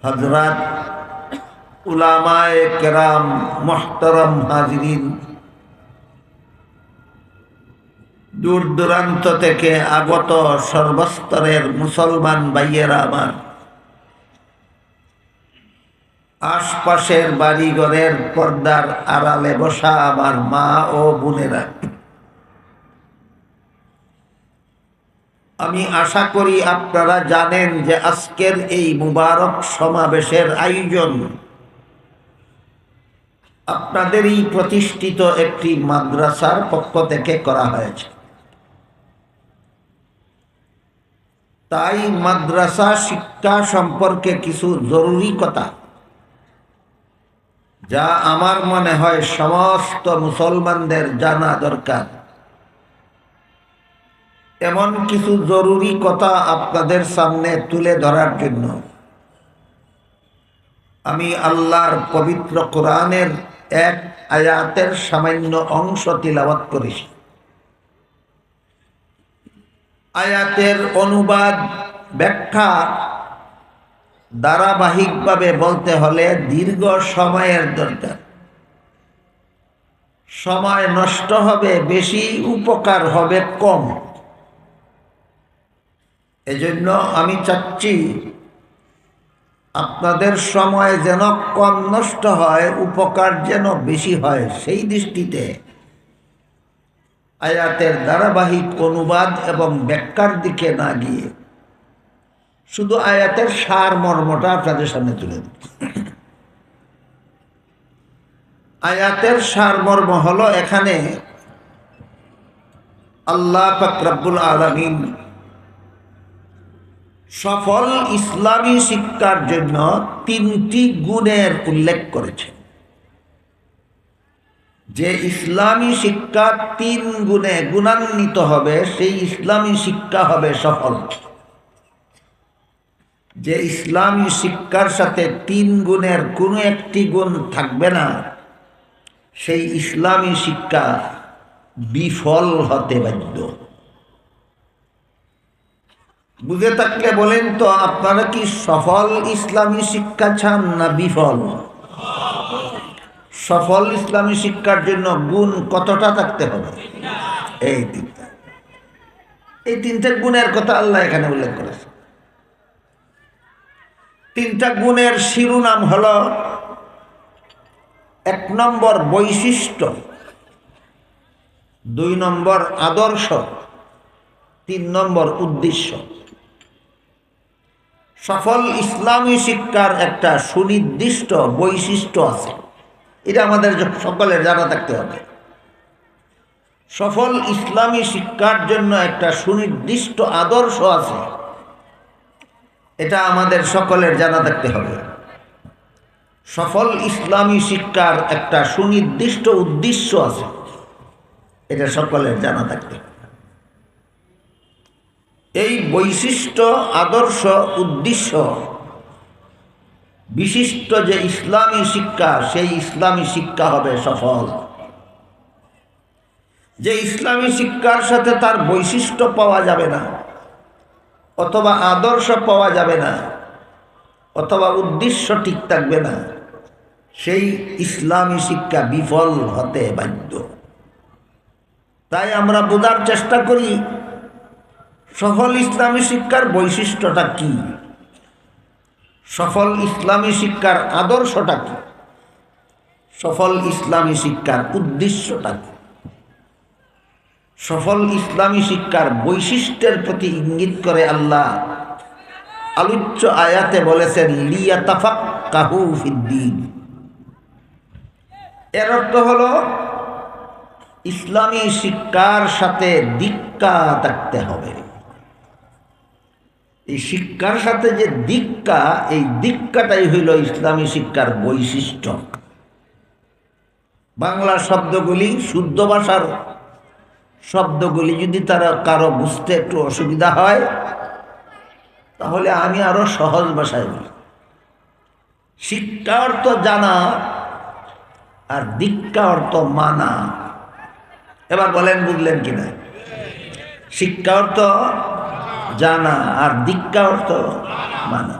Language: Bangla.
হযরত উলামায়ে কেরাম, মুহতারাম হাজিরিন, দূর দূরান্ত থেকে আগত সর্বস্তরের মুসলমান ভাইয়েরা আমার, আশপাশের বাড়িঘরের পর্দার আড়ালে বসা আমার মা ও বোনেরা, আমি আশা করি আপনারা জানেন যে আজকের এই মুবারক সমাবেশের আয়োজন আপনাদেরই প্রতিষ্ঠিত একটি মাদ্রাসার পক্ষ থেকে করা হয়েছে। তাই মাদ্রাসা শিক্ষা সম্পর্কে কিছু জরুরি কথা, যা আমার মনে হয় সমস্ত মুসলমানদের জানা দরকার, এমন কিছু জরুরি কথা আপনাদের সামনে তুলে ধরার জন্য আমি আল্লাহর পবিত্র কোরআনের এক আয়াতের সামান্য অংশ তিলাওয়াত করেছি। আয়াতের অনুবাদ ব্যাখ্যা ধারাবাহিকভাবে বলতে হলে দীর্ঘ সময়ের দরকার। সময় নষ্ট হবে বেশি, উপকার হবে কম। এজন্য আমি চাচ্ছি আপনাদের সময় যেন কম নষ্ট হয়, উপকার যেন বেশি হয়। সেই দৃষ্টিতে আয়াতের ধারাবাহিক অনুবাদ এবং ব্যাখ্যার দিকে না গিয়ে শুধু আয়াতের সারমর্মটা আপনাদের সামনে তুলে দিই। আয়াতের সারমর্ম হলো, এখানে আল্লাহ পাক রব্বুল আলামিন সফল ইসলামী শিক্ষার জন্য তিনটি গুণের উল্লেখ করেছে। যে ইসলামী শিক্ষা তিন গুণে গুণান্বিত হবে, সেই ইসলামী শিক্ষা হবে সফল। যে ইসলামী শিক্ষার সাথে তিন গুণের কোনো একটি গুণ থাকবে না, সেই ইসলামী শিক্ষা বিফল হতে বাধ্য। বুঝে থাকলে বলেন তো, আপনারা কি সফল ইসলামী শিক্ষা চান না বিফল? সফল ইসলামী শিক্ষার জন্য গুণ কতটা থাকতে হবে? এই তিনটা। এই তিনটা গুণের কথা আল্লাহ এখানে উল্লেখ করেছে। তিনটা গুণের শিরোনাম হলো, 1 নম্বর বৈশিষ্ট্য, 2 নম্বর আদর্শ, 3 নম্বর উদ্দেশ্য। সফল ইসলামী শিক্ষার একটা সুনির্দিষ্ট বৈশিষ্ট্য আছে, এটা আমাদের সকলের জানা থাকতে হবে। সফল ইসলামী শিক্ষার জন্য একটা সুনির্দিষ্ট আদর্শ আছে, এটা আমাদের সকলের জানা থাকতে হবে। সফল ইসলামী শিক্ষার একটা সুনির্দিষ্ট উদ্দেশ্য আছে, এটা সকলের জানা থাকতে হবে। এই বৈশিষ্ট্য, আদর্শ, উদ্দেশ্য বিশিষ্ট যে ইসলামী শিক্ষা, সেই ইসলামী শিক্ষা হবে সফল। যে ইসলামী শিক্ষার সাথে তার বৈশিষ্ট্য পাওয়া যাবে না, অথবা আদর্শ পাওয়া যাবে না, অথবা উদ্দেশ্য ঠিক থাকবে না, সেই ইসলামী শিক্ষা বিফল হতে বাধ্য। তাই আমরা বোঝার চেষ্টা করি সফল ইসলামী শিক্ষার বৈশিষ্ট্যটা কি, সফল ইসলামী শিক্ষার আদর্শটা কি, সফল ইসলামী শিক্ষার উদ্দেশ্যটা কি। সফল ইসলামী শিক্ষার বৈশিষ্ট্যের প্রতি ইঙ্গিত করে আল্লাহ আলোচ্য আয়াতে বলেছেন, লিয়াতাফাক্কাহু ফিদ্দীন। এর অর্থ হলো, ইসলামী শিক্ষার সাথে দীক্ষা থাকতে হবে। এই শিক্ষার সাথে যে দীক্ষা, এই দীক্ষাটাই হইল ইসলামী শিক্ষার বৈশিষ্ট্য। বাংলা শব্দগুলি, শুদ্ধ ভাষার শব্দগুলি যদি তারা কারো বুঝতে একটু অসুবিধা হয়, তাহলে আমি আরো সহজ ভাষায় বলি। শিক্ষা অর্থ জানা, আর দীক্ষা অর্থ মানা। এবার বলেন বুঝলেন কিনা? শিক্ষা অর্থ জানা, আর দীক্ষা অর্থ মানা।